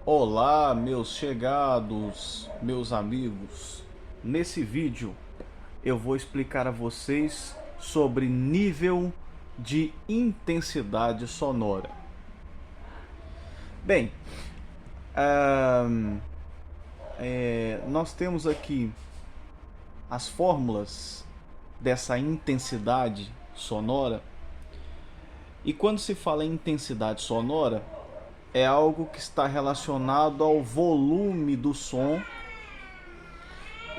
Olá, meus chegados, meus amigos. Nesse vídeo eu vou explicar a vocês sobre nível de intensidade sonora. Bem, nós temos aqui as fórmulas dessa intensidade sonora. E quando se fala em intensidade sonora, é algo que está relacionado ao volume do som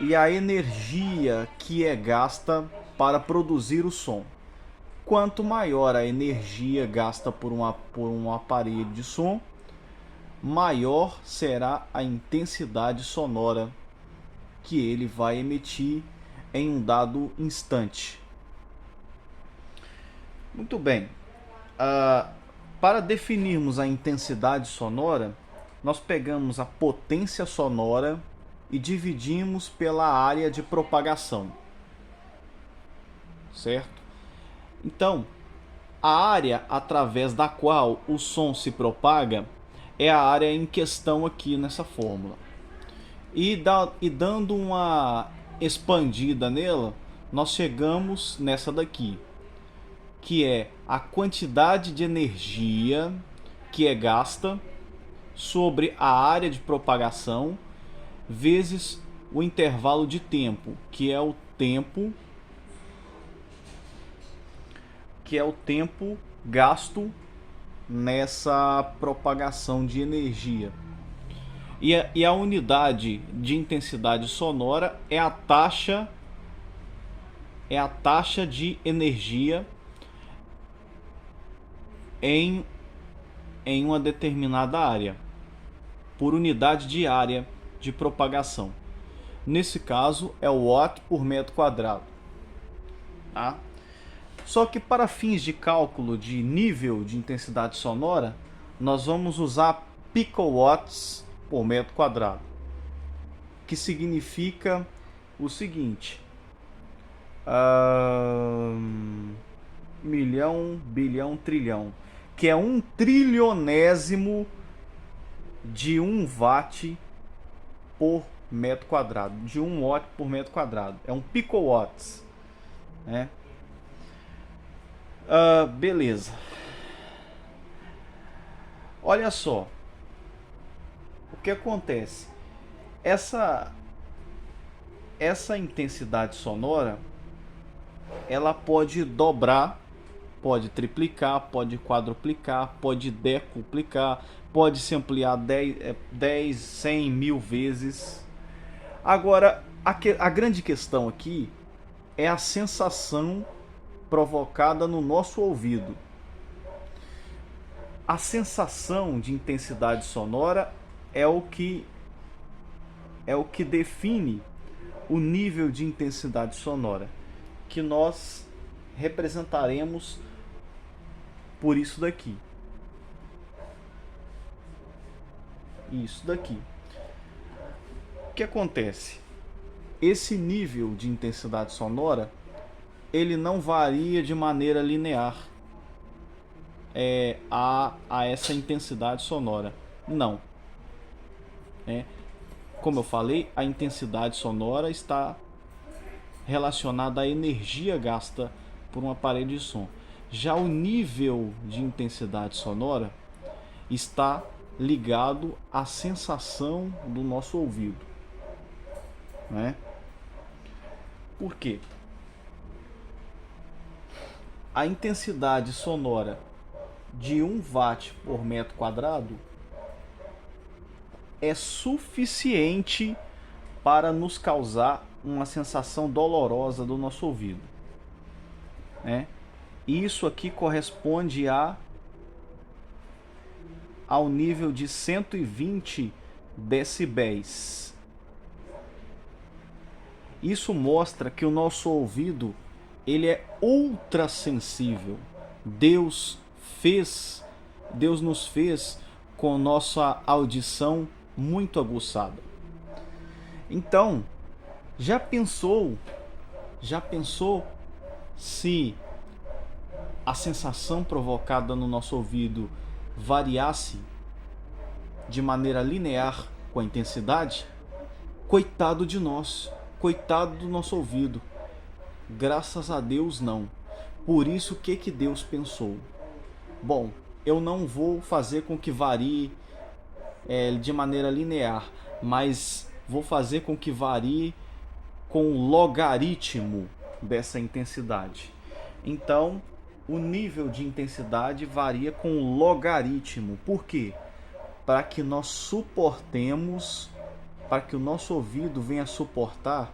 e à energia que é gasta para produzir o som. Quanto maior a energia gasta por um aparelho de som, maior será a intensidade sonora que ele vai emitir em um dado instante. Muito bem. Para definirmos a intensidade sonora, nós pegamos a potência sonora e dividimos pela área de propagação. Certo? Então, a área através da qual o som se propaga é a área em questão aqui nessa fórmula. E dando uma expandida nela, nós chegamos nessa daqui, que é a quantidade de energia que é gasta sobre a área de propagação vezes o intervalo de tempo, que é o tempo gasto nessa propagação de energia. E a unidade de intensidade sonora é a taxa de energia em uma determinada área, por unidade de área de propagação. Nesse caso é o watt por metro quadrado. Tá? Só que para fins de cálculo de nível de intensidade sonora, nós vamos usar picowatts por metro quadrado, que significa o seguinte: milhão, bilhão, trilhão, que é 1/trilionésimo de 1 watt por metro quadrado, de 1 watt por metro quadrado. É um picowatts, né? Beleza. Olha só o que acontece. Essa intensidade sonora, ela pode dobrar, pode triplicar, pode quadruplicar, pode decuplicar, pode se ampliar 10, 100, 1000 vezes. Agora, a grande questão aqui é a sensação provocada no nosso ouvido. A sensação de intensidade sonora é o que define o nível de intensidade sonora, que nós representaremos por isso daqui. Isso daqui. O que acontece? Esse nível de intensidade sonora, ele não varia de maneira linear a essa intensidade sonora. Não. Como eu falei, a intensidade sonora está relacionada à energia gasta por um aparelho de som. Já o nível de intensidade sonora está ligado à sensação do nosso ouvido, né? Por quê? A intensidade sonora de 1 watt por metro quadrado é suficiente para nos causar uma sensação dolorosa do nosso ouvido, né? Isso aqui corresponde ao nível de 120 decibéis. Isso mostra que o nosso ouvido, ele é ultra sensível. Deus nos fez com nossa audição muito aguçada. Então, já pensou se a sensação provocada no nosso ouvido variasse de maneira linear com a intensidade, coitado de nós, coitado do nosso ouvido. Graças a Deus não. Por isso, o que Deus pensou? Bom, eu não vou fazer com que varie de maneira linear, mas vou fazer com que varie com o logaritmo dessa intensidade. Então, o nível de intensidade varia com o logaritmo. Por quê? Para que nós suportemos, para que o nosso ouvido venha suportar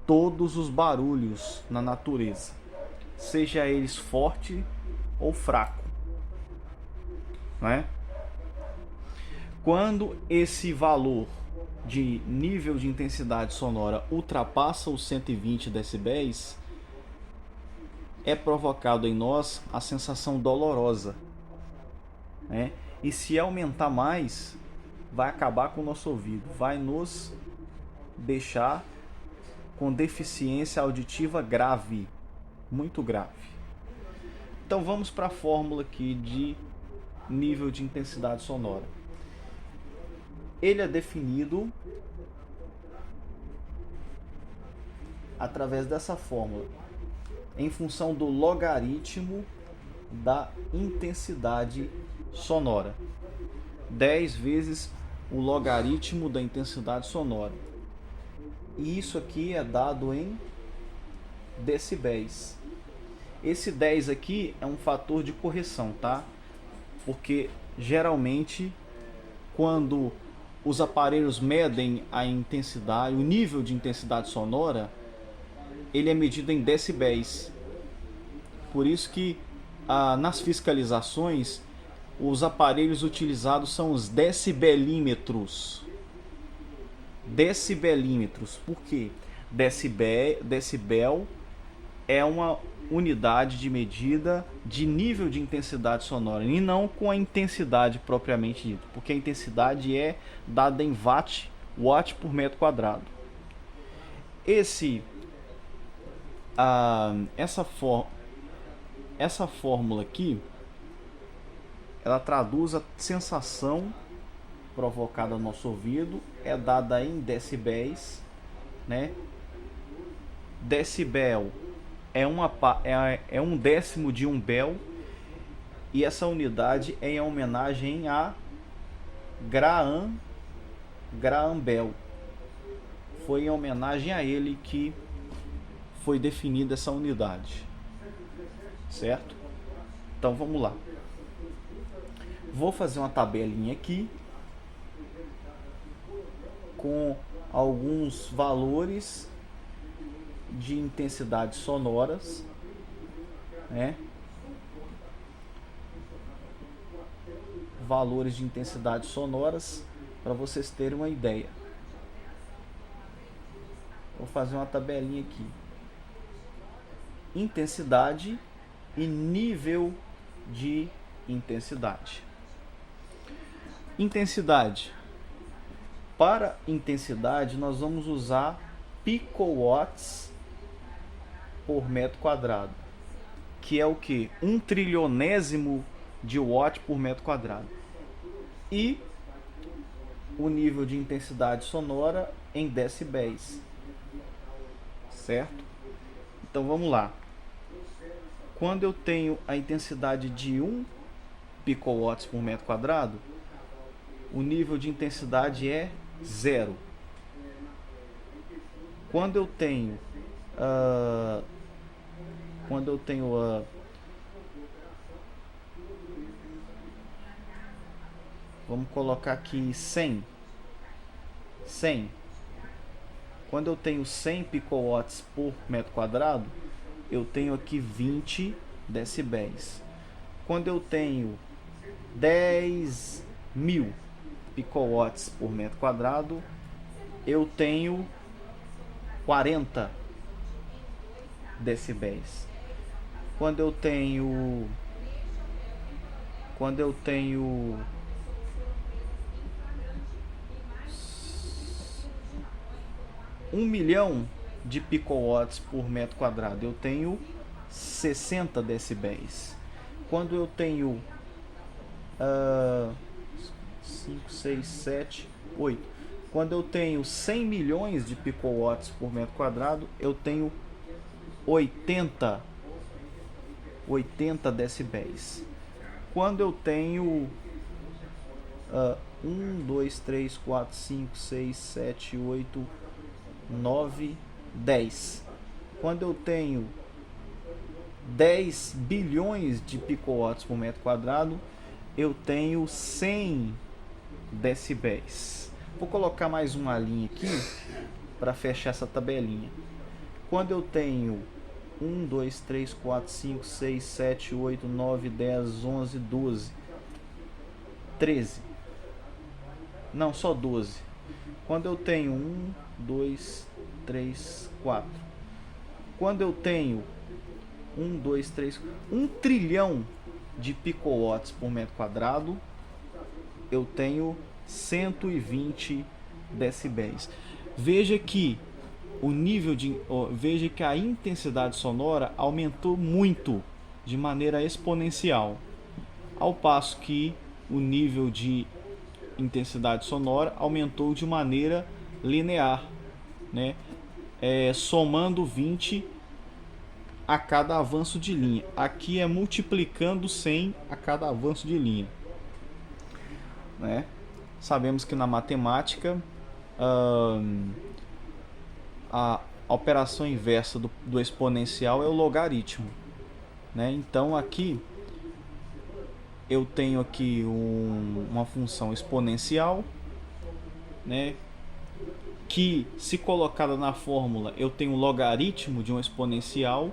todos os barulhos na natureza, seja eles forte ou fraco, né? Quando esse valor de nível de intensidade sonora ultrapassa os 120 decibéis, é provocado em nós a sensação dolorosa, né? E se aumentar mais, vai acabar com o nosso ouvido, vai nos deixar com deficiência auditiva grave, muito grave. Então vamos para a fórmula aqui de nível de intensidade sonora. Ele é definido através dessa fórmula, em função do logaritmo da intensidade sonora. 10 vezes o logaritmo da intensidade sonora. E isso aqui é dado em decibéis. Esse 10 aqui é um fator de correção, tá? Porque geralmente quando os aparelhos medem a intensidade, o nível de intensidade sonora, ele é medido em decibéis. Por isso que nas fiscalizações os aparelhos utilizados são os decibelímetros. Decibelímetros. Por quê? Decibel é uma unidade de medida de nível de intensidade sonora e não com a intensidade propriamente dita, porque a intensidade é dada em watt por metro quadrado. Essa fórmula aqui, ela traduz a sensação provocada no nosso ouvido, é dada em decibéis, né? Decibel é um décimo de um bel, e essa unidade é em homenagem a Graham Bell. Foi em homenagem a ele que foi definida essa unidade, certo? Então vamos lá. Vou fazer uma tabelinha aqui com alguns valores de intensidade sonoras, né? Valores de intensidade sonoras para vocês terem uma ideia. Vou fazer uma tabelinha aqui. Intensidade e nível de intensidade. Intensidade. Para intensidade, nós vamos usar picowatts por metro quadrado, que é o que? 1/trilionésimo de watt por metro quadrado. E o nível de intensidade sonora em decibéis, certo? Então vamos lá. Quando eu tenho a intensidade de 1 picowatts por metro quadrado, o nível de intensidade é 0. Quando eu tenho vamos colocar aqui 100. Quando eu tenho 100 picowatts por metro quadrado, eu tenho aqui 20 decibéis. Quando eu tenho 10.000 picowatts por metro quadrado, eu tenho 40 decibéis. Quando eu tenho 1 milhão de picowatts por metro quadrado, eu tenho 60 decibéis. Quando eu tenho 5, 6, 7, 8. Quando eu tenho 100 milhões de picowatts por metro quadrado, eu tenho 80 decibéis. Quando eu tenho 1, 2, 3, 4, 5, 6, 7, 8, 9, 10. Quando eu tenho 10 bilhões de picowatts por metro quadrado, eu tenho 100 decibéis. Vou colocar mais uma linha aqui para fechar essa tabelinha. Quando eu tenho 1, 2, 3, 4, 5, 6, 7, 8, 9, 10, 11, 12, 13. Não, só 12. Quando eu tenho 1, 2, 3, 4. Quando eu tenho 1, 2, 3, 1 trilhão de picowatts por metro quadrado, eu tenho 120 decibéis. Veja que veja que a intensidade sonora aumentou muito, de maneira exponencial, ao passo que o nível de intensidade sonora aumentou de maneira linear, né? Somando 20 a cada avanço de linha. Aqui é multiplicando 100 a cada avanço de linha, né? Sabemos que na matemática a operação inversa do exponencial é o logaritmo, né? Então aqui eu tenho aqui uma função exponencial, né? Que, se colocada na fórmula, eu tenho um logaritmo de um exponencial,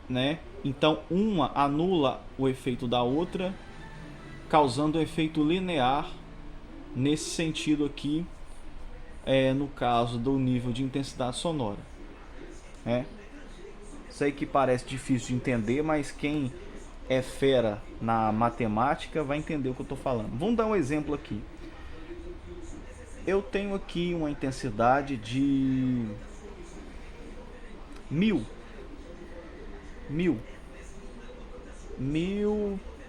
né? Então uma anula o efeito da outra, causando um efeito linear nesse sentido aqui, no caso do nível de intensidade sonora, né? Sei que parece difícil de entender, mas quem é fera na matemática vai entender o que eu estou falando. Vamos dar um exemplo aqui. Eu tenho aqui uma intensidade de 1000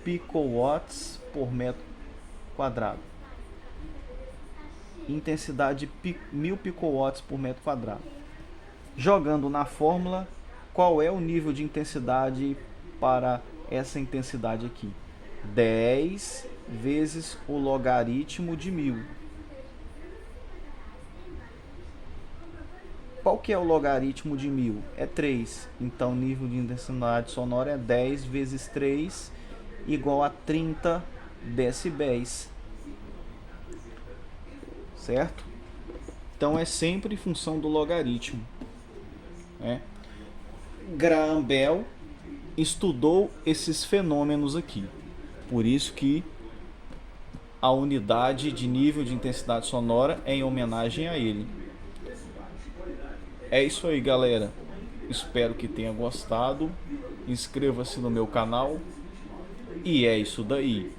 picowatts por metro quadrado. Intensidade 1000 picowatts por metro quadrado. Jogando na fórmula, qual é o nível de intensidade para essa intensidade aqui? 10 vezes o logaritmo de 1000. Qual que é o logaritmo de 1000? É 3. Então o nível de intensidade sonora é 10 vezes 3, igual a 30 decibéis. Certo? Então é sempre função do logaritmo, né? Graham Bell estudou esses fenômenos aqui. Por isso que a unidade de nível de intensidade sonora é em homenagem a ele. É isso aí, galera. Espero que tenha gostado. Inscreva-se no meu canal. E é isso daí.